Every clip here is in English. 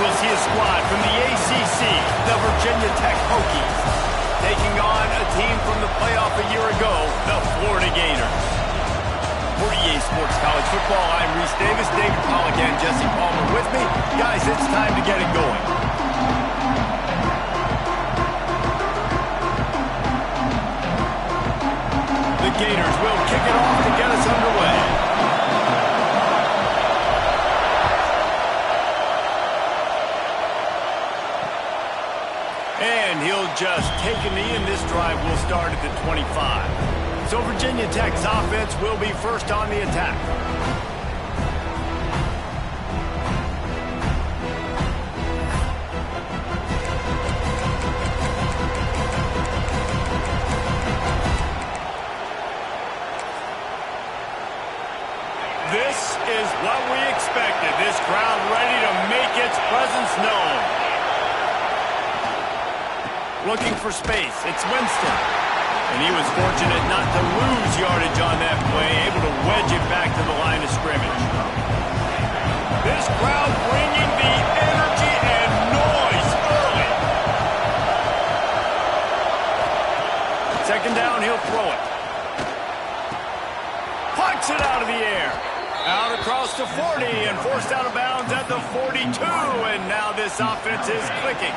we'll see a squad from the ACC, the Virginia Tech Hokies, taking on a team from the playoff a year ago, the Florida Gators. For EA Sports College Football, I'm Reese Davis, David Pollack, and Jesse Palmer with me. Guys, it's time to get it going. The Gators will kick it off to get us underway. And he'll just take a knee, and this drive will start at the 25. So Virginia Tech's offense will be first on the attack. This is what we expected. This crowd ready to make its presence known. Looking for space. It's Winston. And he was fortunate not to lose yardage on that play, able to wedge it back to the line of scrimmage. This crowd bringing the energy and noise early. Second down, he'll throw it. Punts it out of the air. Out across the 40 and forced out of bounds at the 42. And now this offense is clicking.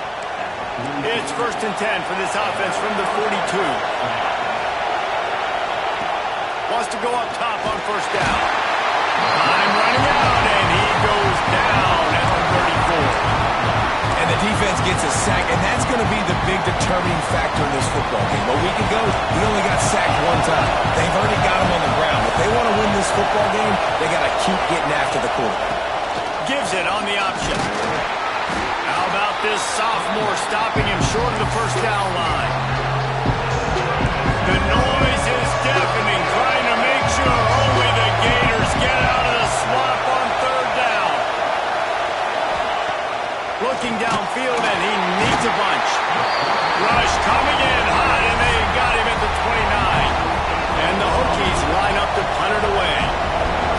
It's first and 10 for this offense from the 42. Wants to go up top on first down. Time running out, and he goes down at the 34. And the defense gets a sack, and that's going to be the big determining factor in this football game. A week ago, he only got sacked one time. They've already got him on the ground. If they want to win this football game, they got to keep getting after the quarterback. Gives it on the option. How about this sophomore stopping him short of the first down line? The noise is deafening, trying to make sure only the Gators get out of the swamp on third down. Looking downfield, and he needs a bunch. Rush coming in hot, and they got him at the 29. And the Hokies line up to punt it away.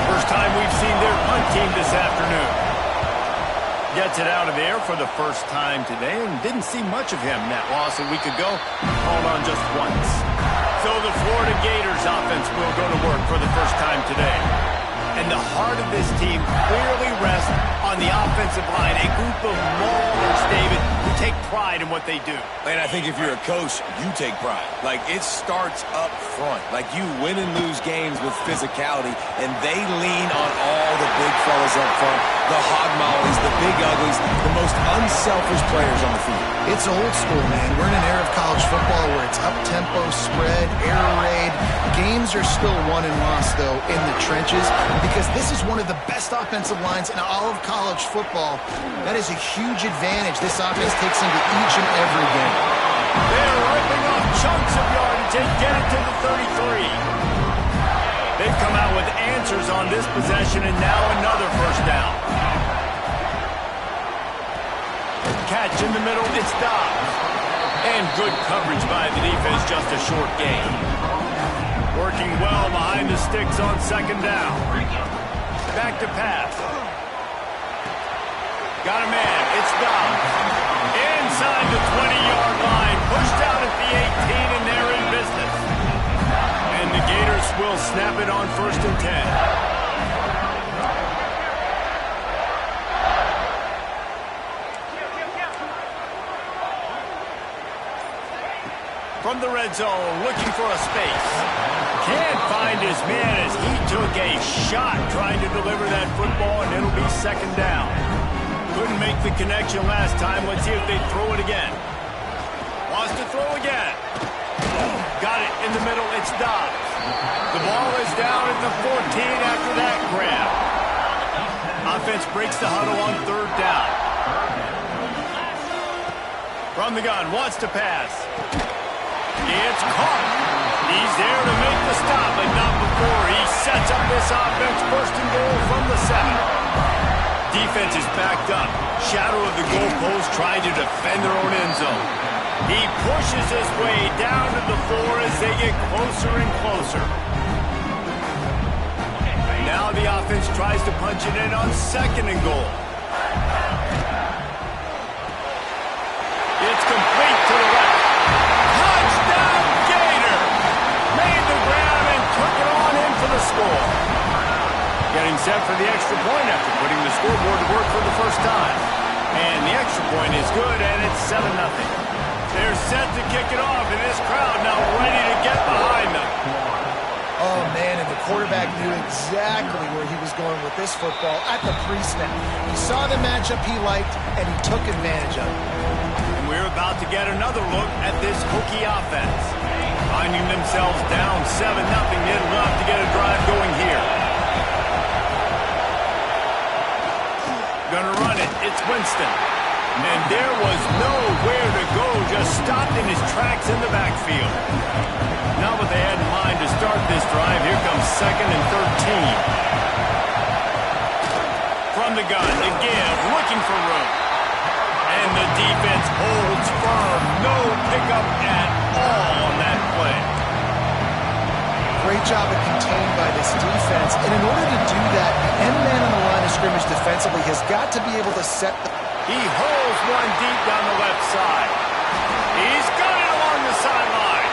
First time we've seen their punt team this afternoon. Gets it out of there for the first time today, and didn't see much of him in that loss a week ago. Called on just once. So the Florida Gators offense will go to work for the first time today. And the heart of this team clearly rests on the offensive line. A group of maulers, David, who take pride in what they do. And I think if you're a coach, you take pride. Like, it starts up front. Like, you win and lose games with physicality, and they lean on all the big fellas up front, the hog mollies, the big uglies, the most unselfish players on the field. It's old school, man. We're in an era of college football where it's up-tempo, spread, air raid. Games are still won and lost, though, in the trenches, because this is one of the best offensive lines in all of college football. That is a huge advantage this offense takes into each and every game. They're ripping off chunks of yardage and get it to the 33. They've come out with answers on this possession, and now another first down. Catch in the middle, it's Dobbs. And good coverage by the defense, just a short gain. Working well behind the sticks on second down. Back to pass. Got a man, it's Dobbs. Inside the 20-yard line, pushed out at the 18, and they're in business. And the Gators will snap it on first and 10. From the red zone, looking for a space. Can't find his man as he took a shot trying to deliver that football, and it'll be second down. Couldn't make the connection last time. Let's see if they throw it again. Wants to throw again. Got it in the middle. It's Dobbs. The ball is down at the 14 after that grab. Offense breaks the huddle on third down. From the gun, wants to pass. It's caught. He's there to make the stop, but not before. He sets up this offense first and goal from the 7. Defense is backed up. Shadow of the goalpost trying to defend their own end zone. He pushes his way down to the 4 as they get closer and closer. Now the offense tries to punch it in on second and goal. first time. And the extra point is good, and it's 7-0. They're set to kick it off, and this crowd now ready to get behind them. Oh, man, and the quarterback knew exactly where he was going with this football at the pre-snap. He saw the matchup he liked, and he took advantage of it. And we're about to get another look at this Hokie offense. Finding themselves down 7-0, they'd love to get a drive going here. Gonna run it. It's Winston. And there was nowhere to go, just stopped in his tracks in the backfield. Not what they had in mind to start this drive. Here comes 2nd and 13. From the gun, again, looking for room. And the defense holds firm. No pickup at all on that play. Great job of contained by this defense. And in order to do that, the end man on the line of scrimmage defensively has got to be able to set the... He holds one deep down the left side. He's got it along the sideline.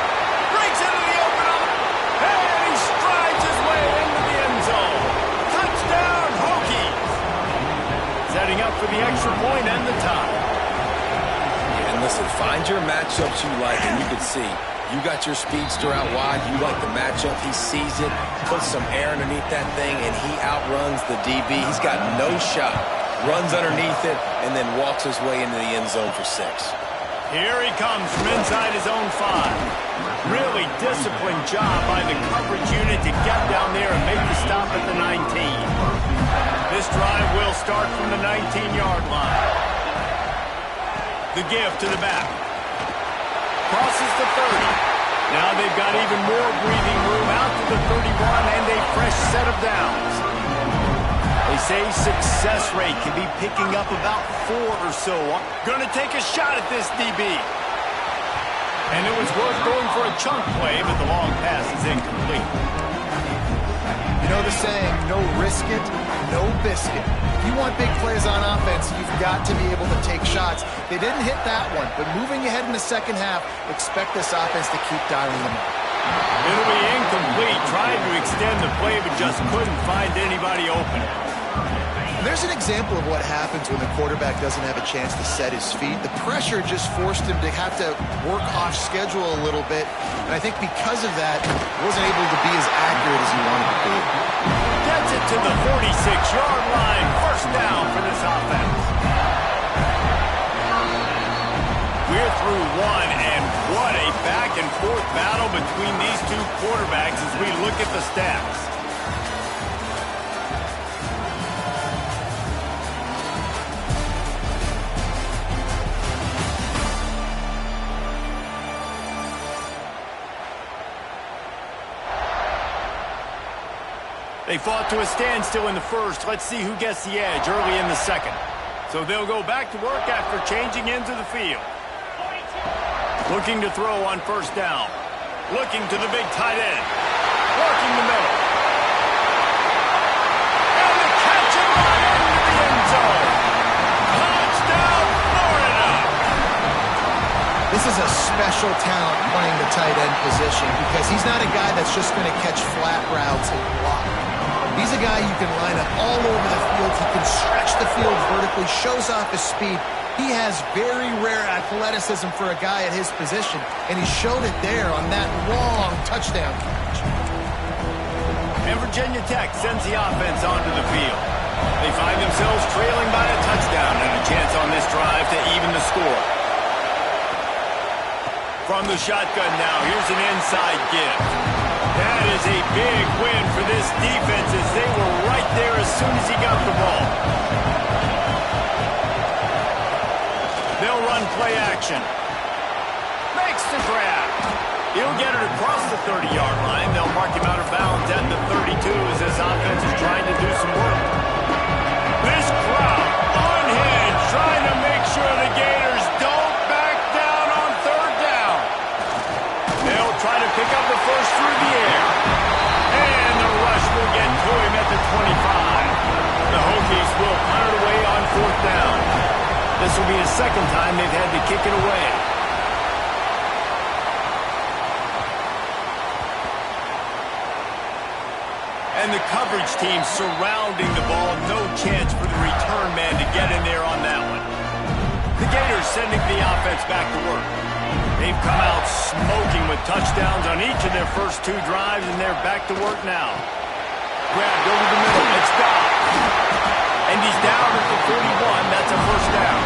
Breaks into the open, and he strides his way into the end zone. Touchdown, Hokies. Setting up for the extra point and the tie. Yeah, and listen, find your matchups you like, and you can see. You got your speedster out wide. You like the matchup. He sees it, puts some air underneath that thing, and he outruns the DB. He's got no shot. Runs underneath it, and then walks his way into the end zone for 6. Here he comes from inside his own 5. Really disciplined job by the coverage unit to get down there and make the stop at the 19. This drive will start from the 19-yard line. The give to the back. Crosses the 30. Now they've got even more breathing room out to the 31 and a fresh set of downs. They say success rate can be picking up about 4 or so. Going to take a shot at this DB. And it was worth going for a chunk play, but the long pass is incomplete. You know the saying, no risk it, no biscuit. If you want big plays on offense, you've got to be able to take shots. They didn't hit that one, but moving ahead in the second half, expect this offense to keep dialing them up. It'll be incomplete. Tried to extend the play, but just couldn't find anybody open. There's an example of what happens when the quarterback doesn't have a chance to set his feet. The pressure just forced him to have to work off schedule a little bit. And I think because of that, he wasn't able to be as accurate as he wanted to be. Gets it to the 46-yard line. First down for this offense. We're through one, and what a back-and-forth battle between these two quarterbacks as we look at the stats. They fought to a standstill in the first. Let's see who gets the edge early in the second. So they'll go back to work after changing into the field. Looking to throw on first down. Looking to the big tight end. Working the middle. And the catch and run into the end zone. Touchdown, Florida! This is a special talent playing the tight end position because he's not a guy that's just going to catch flat routes and block. He's a guy you can line up all over the field. He can stretch the field vertically, shows off his speed. He has very rare athleticism for a guy at his position, and he showed it there on that long touchdown catch. And Virginia Tech sends the offense onto the field. They find themselves trailing by a touchdown and a chance on this drive to even the score. From the shotgun now, here's an inside give. That is a big win for this defense as they were right there as soon as he got the ball. They'll run play action. Makes the grab. He'll get it across the 30-yard line. They'll mark him out of bounds at the 32 as this offense is trying to do some work. This crowd unhinged, trying to make sure the Gators don't back down on third down. They'll try to pick up the first through the air. And the rush will get to him at the 25. The Hokies will punt it away on fourth down. This will be the second time they've had to kick it away. And the coverage team surrounding the ball. No chance for the return man to get in there offense back to work. They've come out smoking with touchdowns on each of their first 2 drives, and they're back to work now. Grabbed over the middle. It's down. And he's down at the 41. That's a first down.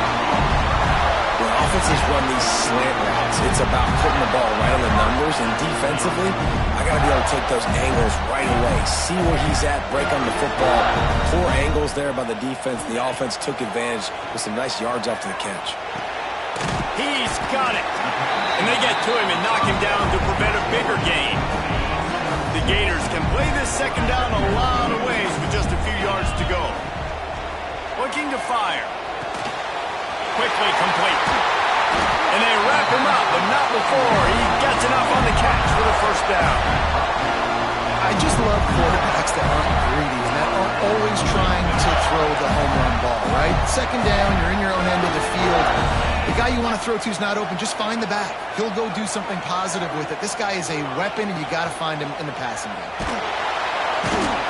When offenses run these slant routes, it's about putting the ball right on the numbers, and defensively, I got to be able to take those angles right away, see where he's at, break on the football. Poor angles there by the defense. The offense took advantage with some nice yards after the catch. He's got it. And they get to him and knock him down to prevent a bigger gain. The Gators can play this second down a lot of ways with just a few yards to go. Looking to fire. Quickly complete. And they wrap him up, but not before he gets enough on the catch for the first down. I just love quarterbacks that aren't greedy and that aren't always trying to throw the home run ball, right? Second down, you're in your own end of the field. The guy you want to throw to is not open. Just find the back. He'll go do something positive with it. This guy is a weapon, and you got to find him in the passing game.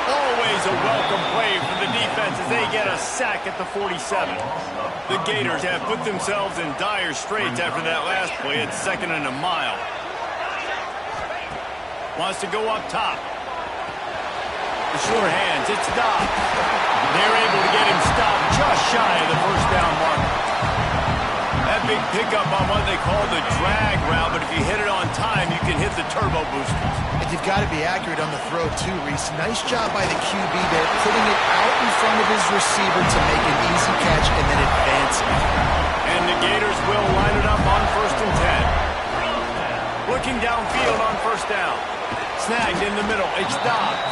Always a welcome play for the defense as they get a sack at the 47. The Gators have put themselves in dire straits after that last play at 2nd and a mile. Wants to go up top. The sure hands, it's Dobbs. They're able to get him stopped just shy of the first down mark. That big pickup on what they call the drag route, but if you hit it on time, you can hit the turbo boosters. And you've got to be accurate on the throw, too, Reese. Nice job by the QB there, putting it out in front of his receiver to make an easy catch and then advance it. And the Gators will line it up on 1st and 10. Looking downfield on first down. Snagged in the middle. It's Dobbs.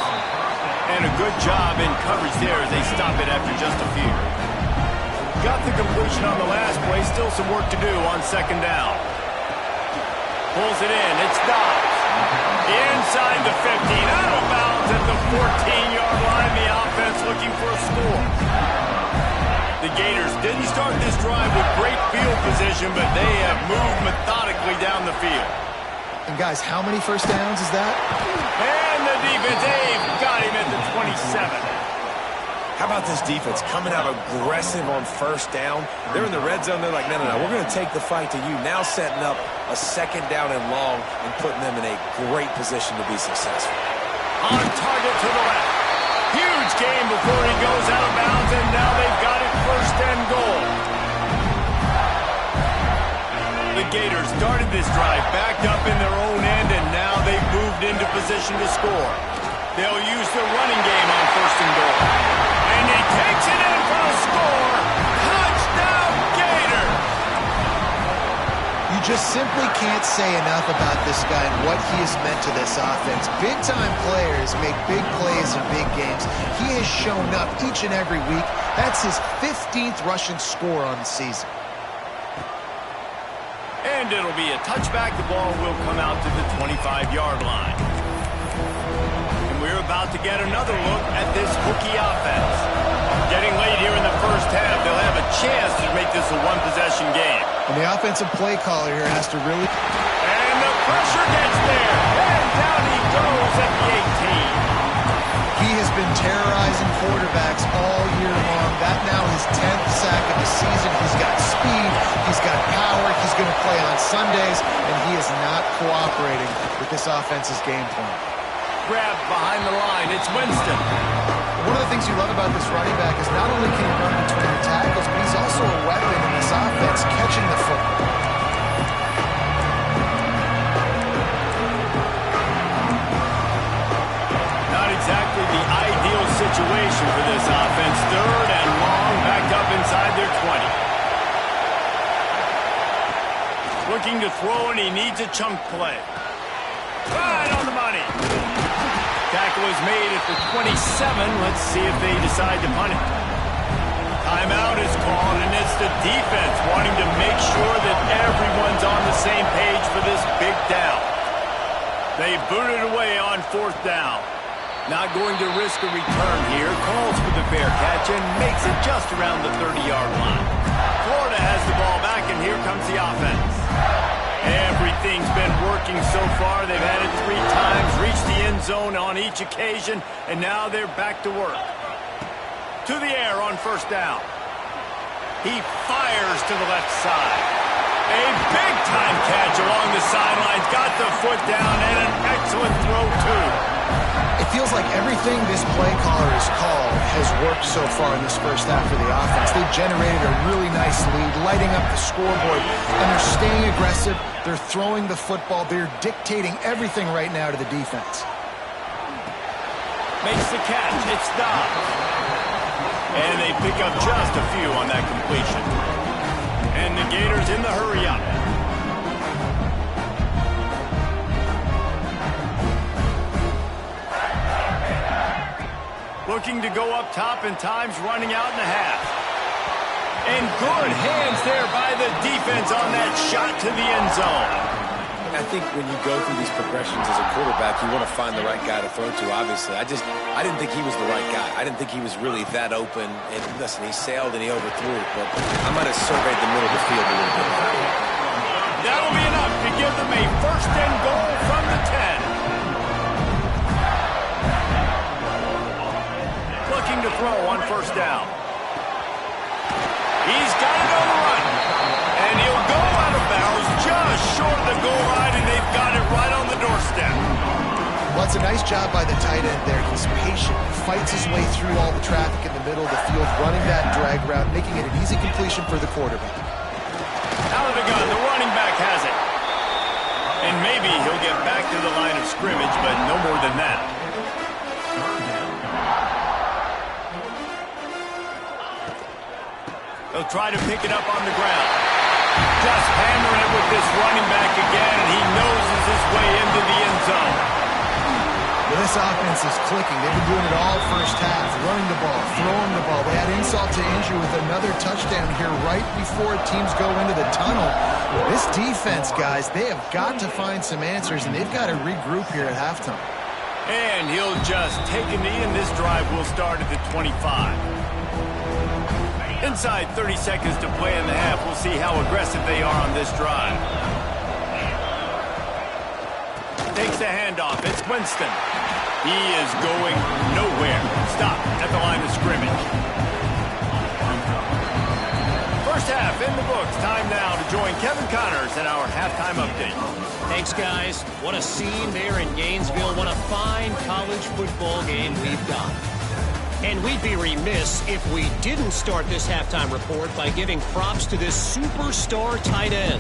And a good job in coverage there as they stop it after just a few. Got the completion on the last play. Still some work to do on 2nd down. Pulls it in. It's Dobbs. Inside the 15. Out of bounds at the 14-yard line. The offense looking for a score. The Gators didn't start this drive with great field position, but they have moved methodically down the field. And, guys, how many first downs is that? And the defense, they've got him at the 27. How about this defense coming out aggressive on first down? They're in the red zone. They're like, no, we're going to take the fight to you. Now setting up a 2nd down and long and putting them in a great position to be successful. On target to the left. Huge gain before he goes out of bounds, and now they've got it 1st and goal. The Gators started this drive backed up in their own end, and now they've moved into position to score. They'll use the running game on 1st and goal. And he takes it in for a score. Touchdown, Gators! You just simply can't say enough about this guy and what he has meant to this offense. Big-time players make big plays in big games. He has shown up each and every week. That's his 15th rushing score on the season. And it'll be a touchback. The ball will come out to the 25-yard line. And we're about to get another look at this Hokie offense. Getting late here in the first half, they'll have a chance to make this a one-possession game. And the offensive play caller here has to really... And the pressure gets there. And down he goes at the 18. He has been terrorizing quarterbacks all year long. That now his 10th sack of the season. He's got speed. He's got power. He's going to play on Sundays. And he is not cooperating with this offense's game plan. Grabbed behind the line. It's Winston. One of the things you love about this running back is not only can he run between the tackles, but he's also a weapon in this offense, catching the football. Not exactly the ideal situation for this offense. 3rd and long, backed up inside their 20. Looking to throw, and he needs a chunk play. Right on the money. Tackle is made at the 27. Let's see if they decide to punt it. Timeout is called, and it's the defense wanting to make sure that everyone's on the same page for this big down. They boot it away on 4th down. Not going to risk a return here. Calls for the fair catch and makes it just around the 30-yard line. Florida has the ball back, and here comes the offense. Everything's been working so far. They've had it 3 times, reached the end zone on each occasion, and now they're back to work. To the air on 1st down. He fires to the left side. A big-time catch along the sidelines. Got the foot down and an excellent throw, too. It feels like everything this play caller has called has worked so far in this first half of the offense. They've generated a really nice lead, lighting up the scoreboard, and they're staying aggressive. They're throwing the football. They're dictating everything right now to the defense. Makes the catch. It's stopped. And they pick up just a few on that completion. And the Gators in the hurry up. Looking to go up top, and time's running out in the half. And good hands there by the defense on that shot to the end zone. I think when you go through these progressions as a quarterback, you want to find the right guy to throw to, obviously. I didn't think he was the right guy. I didn't think he was really that open. And listen, he sailed and he overthrew it, but I might have surveyed the middle of the field a little bit better. That'll be enough to give them a first and goal from the 10. Looking to throw on first down. He's got it on the run. And he'll go out of bounds just short of the goal line, and they've got it right on the doorstep. Well, it's a nice job by the tight end there. He's patient. He fights his way through all the traffic in the middle of the field, running that drag route, making it an easy completion for the quarterback. Out of the gun, the running back has it. And maybe he'll get back to the line of scrimmage, but no more than that. He'll try to pick it up on the ground. Just hammering it with this running back again, and he noses his way into the end zone. Well, this offense is clicking. They've been doing it all first half, running the ball, throwing the ball. They had insult to injury with another touchdown here right before teams go into the tunnel. This defense, guys, they have got to find some answers, and they've got to regroup here at halftime. And he'll just take a knee, and this drive will start at the 25. Inside 30 seconds to play in the half. We'll see how aggressive they are on this drive. Takes the handoff. It's Winston. He is going nowhere. Stop at the line of scrimmage. First half in the books. Time now to join Kevin Connors in our halftime update. Thanks, guys. What a scene there in Gainesville. What a fine college football game we've got. And we'd be remiss if we didn't start this halftime report by giving props to this superstar tight end.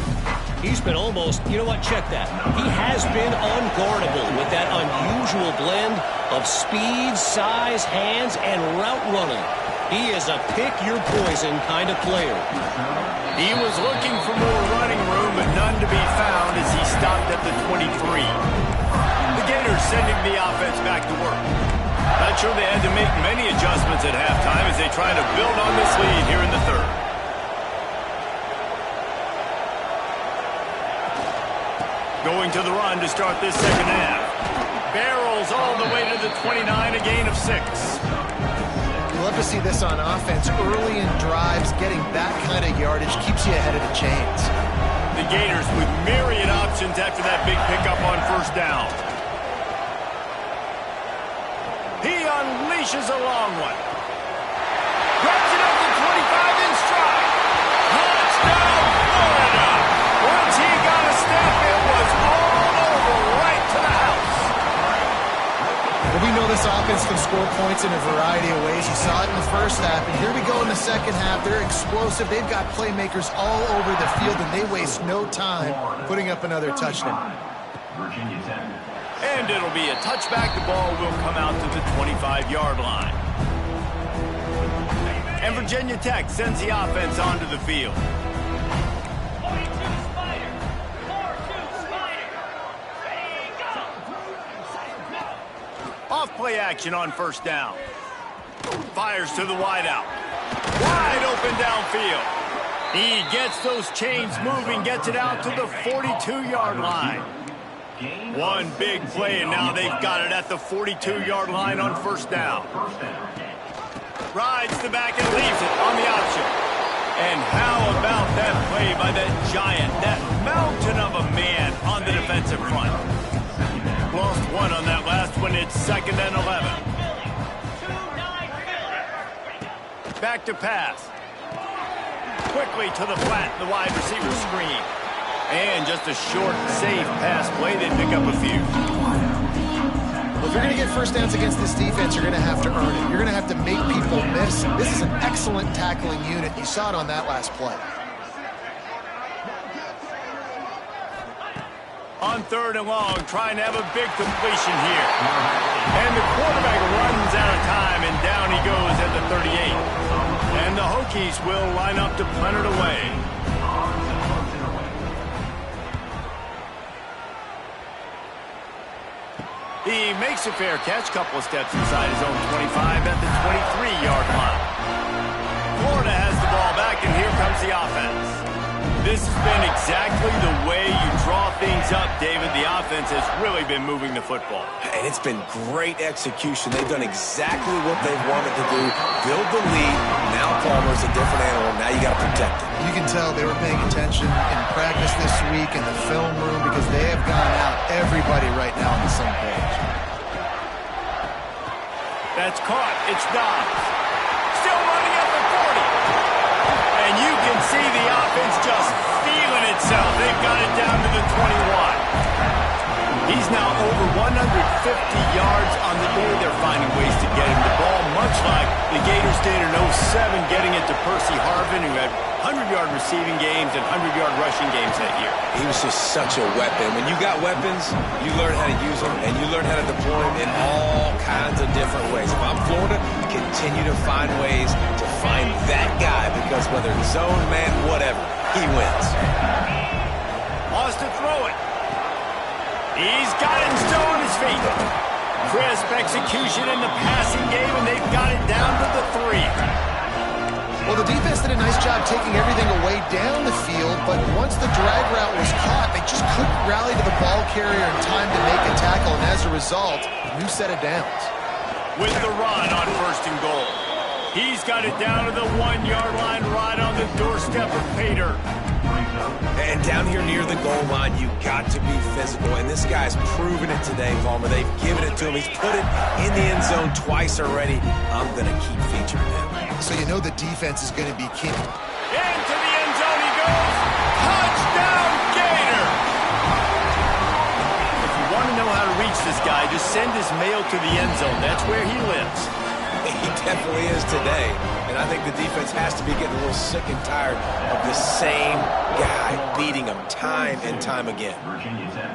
He's been almost, you know what, check that. He has been unguardable with that unusual blend of speed, size, hands, and route running. He is a pick-your-poison kind of player. He was looking for more running room, but none to be found as he stopped at the 23. The Gators sending the offense back to work. Not sure they had to make many adjustments at halftime as they try to build on this lead here in the third. Going to the run to start this second half. Barrels all the way to the 29, a gain of 6. You love to see this on offense. Early in drives, getting that kind of yardage keeps you ahead of the chains. The Gators with myriad options after that big pickup on first down. He unleashes a long one. Grabs it up to 25 in stride. Touchdown, Florida. Once he got a step, it was all over right to the house. Well, we know this offense can score points in a variety of ways. You saw it in the first half, and here we go in the second half. They're explosive. They've got playmakers all over the field, and they waste no time putting up another touchdown. Virginia 10. And it'll be a touchback. The ball will come out to the 25-yard line. And Virginia Tech sends the offense onto the field. Off play action on first down. Fires to the wideout. Wide open downfield. He gets those chains moving, gets it out to the 42-yard line. One big play, and now they've got it at the 42-yard line on first down. Rides the back and leaves it on the option. And how about that play by that giant, that mountain of a man on the defensive front? Lost one on that last one. It's 2nd and 11. Back to pass. Quickly to the flat, the wide receiver screen. And just a short, safe pass play. They pick up a few. Well, if you're going to get first downs against this defense, you're going to have to earn it. You're going to have to make people miss. This is an excellent tackling unit. You saw it on that last play. On 3rd and long, trying to have a big completion here. And the quarterback runs out of time, and down he goes at the 38. And the Hokies will line up to punt it away. He makes a fair catch, couple of steps inside his own 25 at the 23-yard line. Florida has the ball back, and here comes the offense. This has been exactly the way you draw things up, David. The offense has really been moving the football. And it's been great execution. They've done exactly what they've wanted to do. Build the lead. Now Palmer's a different animal. Now you got to protect him. You can tell they were paying attention in practice this week in the film room because they have gone out everybody right now on the same page. That's caught. It's Dobbs. Still running at the 40. And you can see the offense just feeling itself. They've got it down to the 21. He's now over 150 yards on the day. They're finding ways to get him the ball, much like the Gators did in 07, getting it to Percy Harvin, who had 100-yard receiving games and 100-yard rushing games that year. He was just such a weapon. When you got weapons, you learn how to use them, and you learn how to deploy them in all kinds of different ways. If I'm Florida, continue to find ways to find that guy, because whether it's zone, man, whatever, he wins. Wants to throw it. He's got it still on his feet. Crisp execution in the passing game, and they've got it down to the 3. Well, the defense did a nice job taking everything away down the field, but once the drag route was caught, they just couldn't rally to the ball carrier in time to make a tackle, and as a result, a new set of downs. With the run on 1st and goal. He's got it down to the 1-yard line, right on the doorstep of Pater. And down here near the goal line, you got to be physical. And this guy's proven it today, Palmer. They've given it to him. He's put it in the end zone twice already. I'm going to keep featuring him. So you know the defense is going to be key. Into the end zone he goes. Touchdown, Gator! If you want to know how to reach this guy, just send his mail to the end zone. That's where he lives. He definitely is today. And I think the defense has to be getting a little sick and tired of the same guy beating them time and time again. Virginia Tech,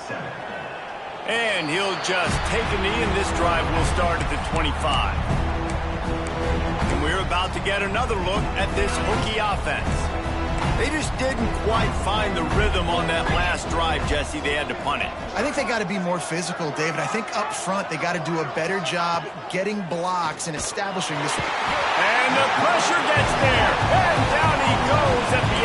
7. And he'll just take a knee, and this drive will start at the 25. And we're about to get another look at this Hokie offense. They just didn't quite find the rhythm on that last drive, Jesse. They had to punt it. I think they got to be more physical, David. I think up front they got to do a better job getting blocks and establishing this. And the pressure gets there. And down he goes at the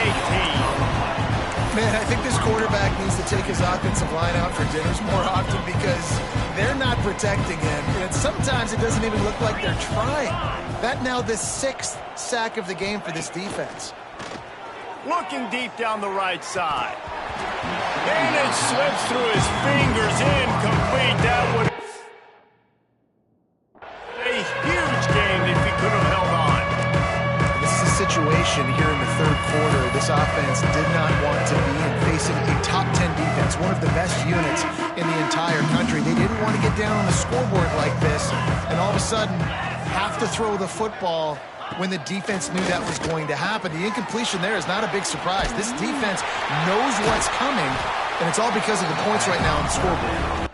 18. Man, I think this quarterback needs to take his offensive line out for dinners more often because they're not protecting him. And sometimes it doesn't even look like they're trying. That now the 6th sack of the game for this defense. Looking deep down the right side. And it slips through his fingers, incomplete. That would a huge game if he could have held on. This is a situation here in the 3rd quarter this offense did not want to be in, facing a top 10 defense, one of the best units in the entire country. They didn't want to get down on the scoreboard like this and all of a sudden have to throw the football when the defense knew that was going to happen. The incompletion there is not a big surprise. This defense knows what's coming, and it's all because of the points right now on the scoreboard.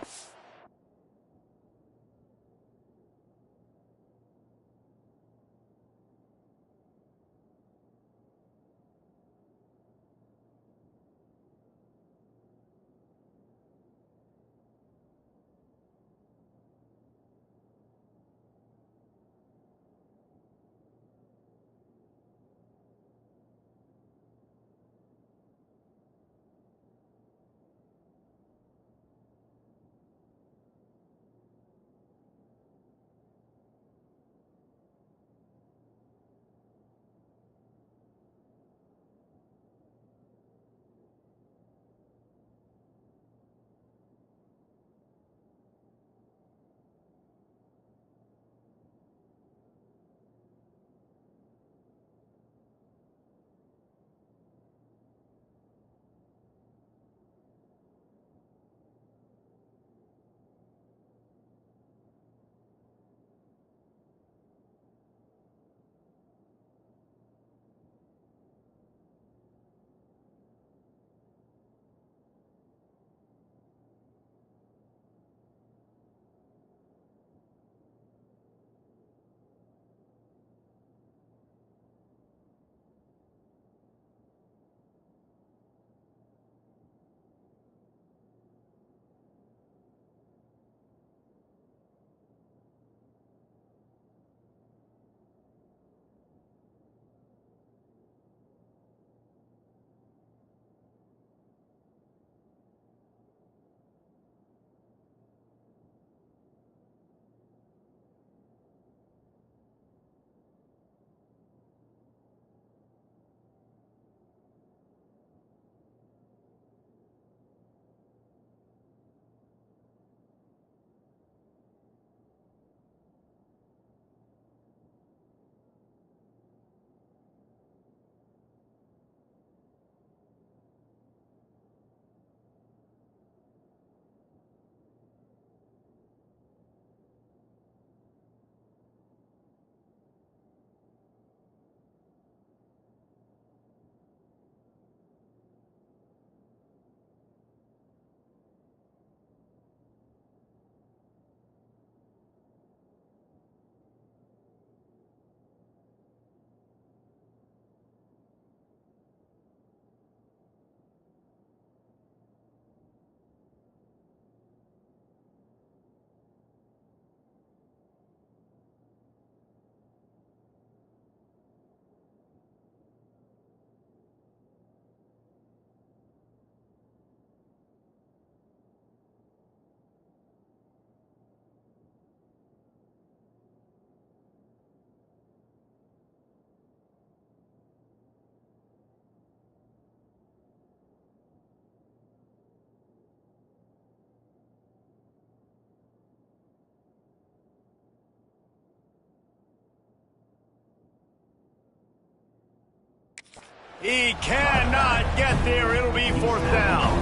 He cannot get there. It'll be 4th down.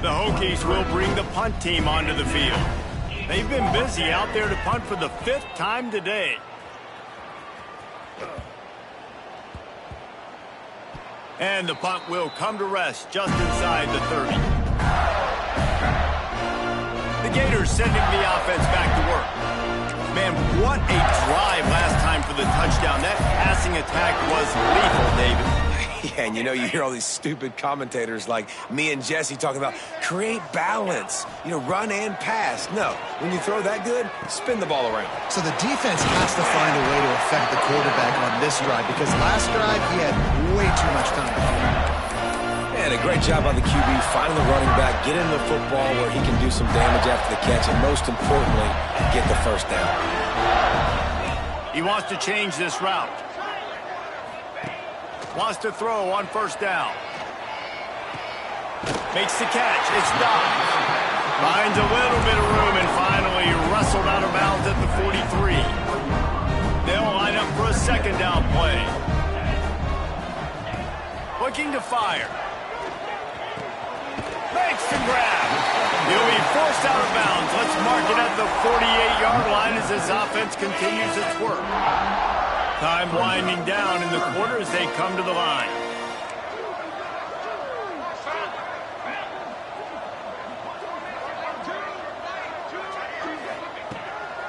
The Hokies will bring the punt team onto the field. They've been busy out there to punt for the 5th time today. And the punt will come to rest just inside the 30. The Gators sending the offense back to work. Man, what a drive last time for the touchdown. That passing attack was lethal, David. Yeah, and you hear all these stupid commentators like me and Jesse talking about create balance, run and pass. No, when you throw that good, spin the ball around. So the defense has to find a way to affect the quarterback on this drive because last drive he had way too much time. And a great job by the QB finding the running back, get him the football where he can do some damage after the catch, and most importantly, get the 1st down. He wants to change this route. Wants to throw on 1st down. Makes the catch. It's stopped. Finds a little bit of room and finally wrestled out of bounds at the 43. They'll line up for a 2nd down play. Looking to fire. Makes the grab. He'll be forced out of bounds. Let's mark it at the 48-yard line as his offense continues its work. Time winding down in the quarter as they come to the line.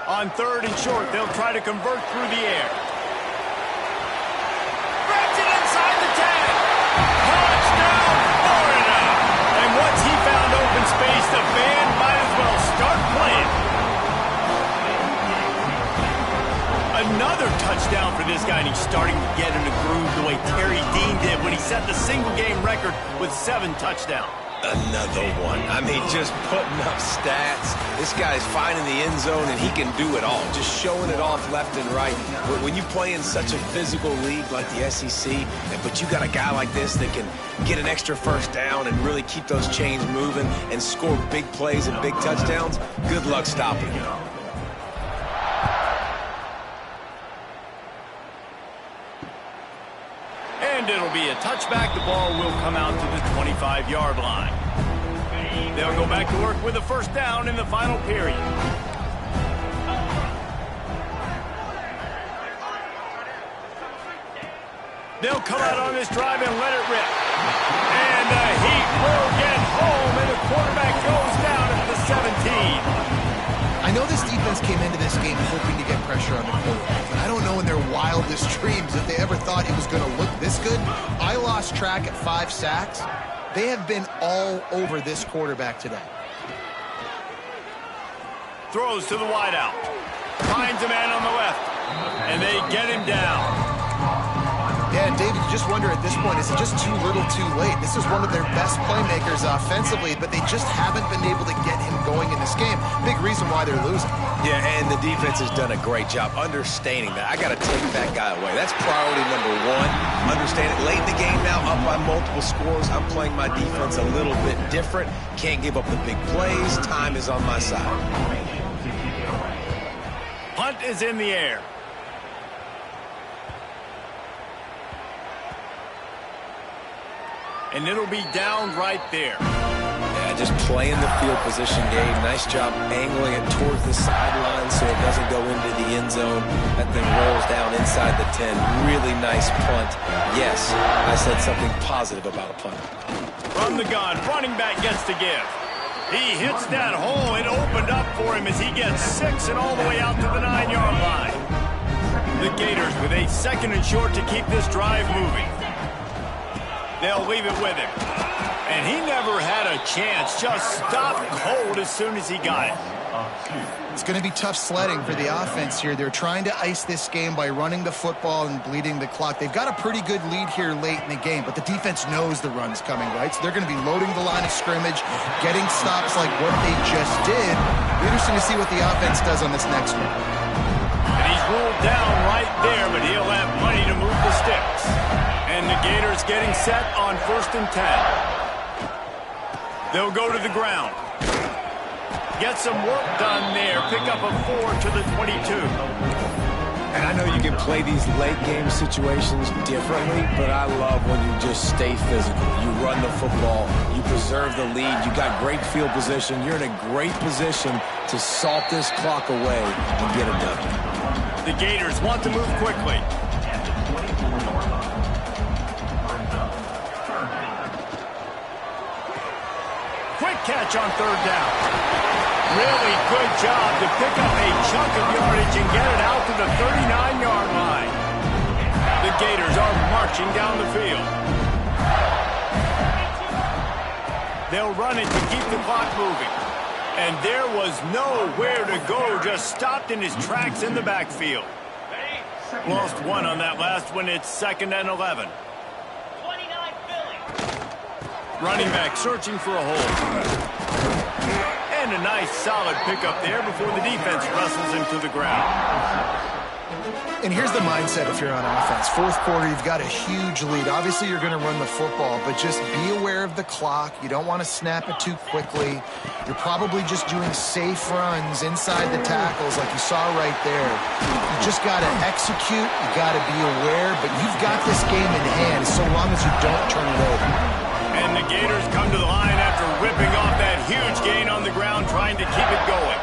On 3rd and short, they'll try to convert through the air. Grabs it inside the 10. Touchdown, Florida! And once he found open space, the band might as well start playing. Another touchdown for this guy, and he's starting to get in the groove the way Terry Dean did when he set the single-game record with 7 touchdowns. Another one. I mean, just putting up stats. This guy's finding the end zone, and he can do it all. Just showing it off left and right. When you play in such a physical league like the SEC, but you got a guy like this that can get an extra 1st down and really keep those chains moving and score big plays and big touchdowns, good luck stopping him. And it'll be a touchback. The ball will come out to the 25-yard line. They'll go back to work with a 1st down in the final period. They'll come out on this drive and let it rip. And the Heat will get home, and the quarterback goes down at the 17. I know this defense came into this game hoping to get pressure on the quarterback, but I don't know in their wildest dreams if they ever thought he was going to look this good. I lost track at 5 sacks. They have been all over this quarterback today. Throws to the wideout. Finds a man on the left, and they get him down. Yeah, David, you just wonder at this point, is it just too little too late? This is one of their best playmakers offensively, but they just haven't been able to get him going in this game. Big reason why they're losing. Yeah, and the defense has done a great job understanding that. I got to take that guy away. That's priority number 1. Understand it. Late in the game now, up by multiple scores. I'm playing my defense a little bit different. Can't give up the big plays. Time is on my side. Punt is in the air. And it'll be down right there. Yeah, just playing the field position game. Nice job angling it towards the sideline so it doesn't go into the end zone. That thing rolls down inside the 10. Really nice punt. Yes, I said something positive about a punt. From the gun, running back gets to give. He hits that hole. It opened up for him as he gets 6 and all the way out to the 9-yard line. The Gators with a 2nd and short to keep this drive moving. They'll leave it with him. And he never had a chance. Just stopped cold as soon as he got it. It's going to be tough sledding for the offense here. They're trying to ice this game by running the football and bleeding the clock. They've got a pretty good lead here late in the game, but the defense knows the run's coming, right? So they're going to be loading the line of scrimmage, getting stops like what they just did. Interesting to see what the offense does on this next one. And he's ruled down right there, but he'll have plenty to move the sticks. And the Gators getting set on 1st and 10. They'll go to the ground. Get some work done there. Pick up a 4 to the 22. And I know you can play these late game situations differently, but I love when you just stay physical. You run the football, you preserve the lead, you got great field position. You're in a great position to salt this clock away and get it done. The Gators want to move quickly. Quick catch on third down. Really good job to pick up a chunk of yardage and get it out to the 39-yard line. The Gators are marching down the field. They'll run it to keep the clock moving. And there was nowhere to go, just stopped in his tracks in the backfield. Lost one on that last one. It's 2nd and 11. Running back searching for a hole. And a nice solid pickup there before the defense wrestles him to the ground. And here's the mindset if you're on offense. Fourth quarter, you've got a huge lead. Obviously, you're going to run the football, but just be aware of the clock. You don't want to snap it too quickly. You're probably just doing safe runs inside the tackles like you saw right there. You just got to execute. You got to be aware, but you've got this game in hand so long as you don't turn it over. And the Gators come to the line after ripping off that huge gain on the ground, trying to keep it going.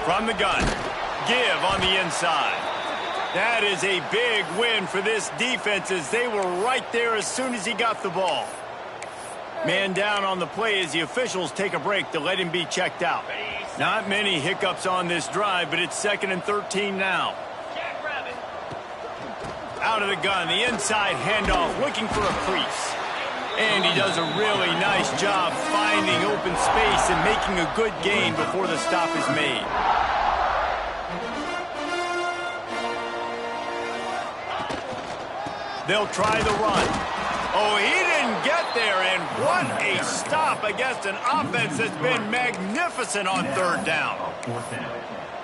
From the gun, Give on the inside. That is a big win for this defense as they were right there as soon as he got the ball. Man down on the play as the officials take a break to let him be checked out. Not many hiccups on this drive, but it's 2nd and 13 now. Out of the gun, the inside handoff, looking for a crease. And he does a really nice job finding open space and making a good gain before the stop is made. They'll try the run. Oh, he didn't get there, and what a stop against an offense that's been magnificent on third down.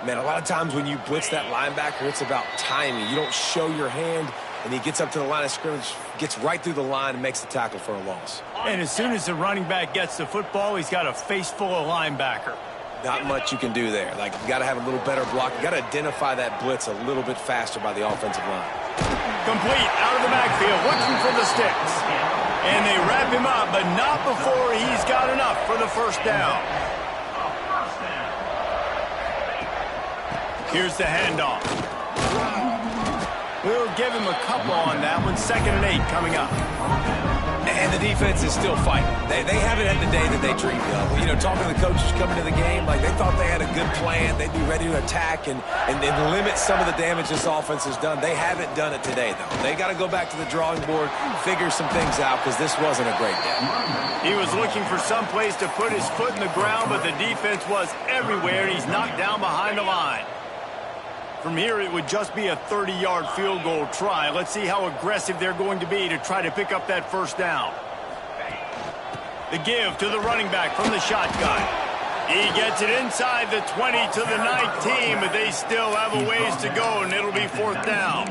Man, a lot of times when you blitz that linebacker, it's about timing. You don't show your hand, and he gets up to the line of scrimmage, gets right through the line, and makes the tackle for a loss. And as soon as the running back gets the football, he's got a face full of linebacker. Not much you can do there. Like, you got to have a little better block. You got to identify that blitz a little bit faster by the offensive line. Complete out of the backfield, looking for the sticks. And they wrap him up, but not before he's got enough for the first down. Here's the handoff. We'll give him a couple on that one. 2nd and 8 coming up. And the defense is still fighting. They haven't had the day that they dreamed of. You know, talking to the coaches coming to the game, like they thought they had a good plan. They'd be ready to attack and limit some of the damage this offense has done. They haven't done it today, though. They got to go back to the drawing board, figure some things out, because this wasn't a great day. He was looking for some place to put his foot in the ground, but the defense was everywhere, and he's knocked down behind the line. From here, it would just be a 30-yard field goal try. Let's see how aggressive they're going to be to try to pick up that first down. The give to the running back from the shotgun. He gets it inside the 20 to the 19, but they still have a ways to go, and it'll be 4th down.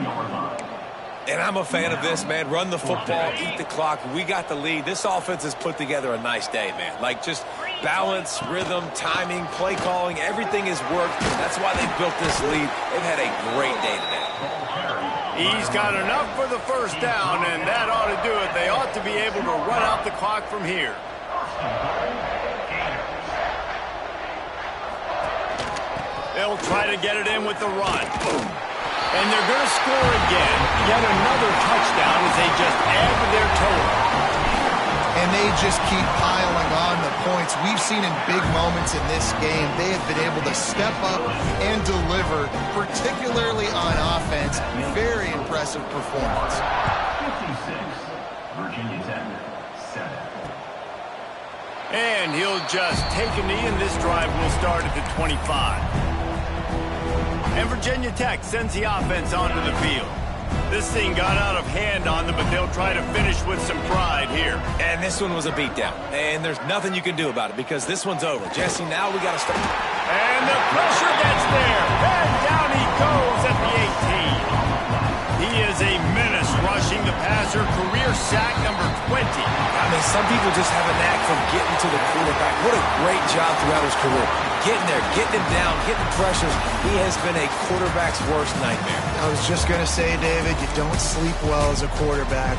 And I'm a fan of this, man. Run the football, eat the clock. We got the lead. This offense has put together a nice day, man. Like, just balance, rhythm, timing, play calling, everything has worked. That's why they built this lead. They've had a great day today. He's got enough for the first down, and that ought to do it. They ought to be able to run out the clock from here. They'll try to get it in with the run. And they're going to score again. Yet another touchdown as they just add to their total. And they just keep piling on the points. We've seen in big moments in this game, they have been able to step up and deliver, particularly on offense. Very impressive performance. 56, Virginia Tech, 7. And he'll just take a knee, and this drive will start at the 25. And Virginia Tech sends the offense onto the field. This thing got out of hand on them, but they'll try to finish with some pride here. And this one was a beatdown. And there's nothing you can do about it because this one's over. Jesse, now we got to start. And the pressure gets there. And down he goes at the 18. He is a menace rushing the passer, career sack number 20. I mean, some people just have a knack for getting to the quarterback. What a great job throughout his career. Getting there, getting him down, getting pressures. He has been a quarterback's worst nightmare. I was just going to say, David, you don't sleep well as a quarterback.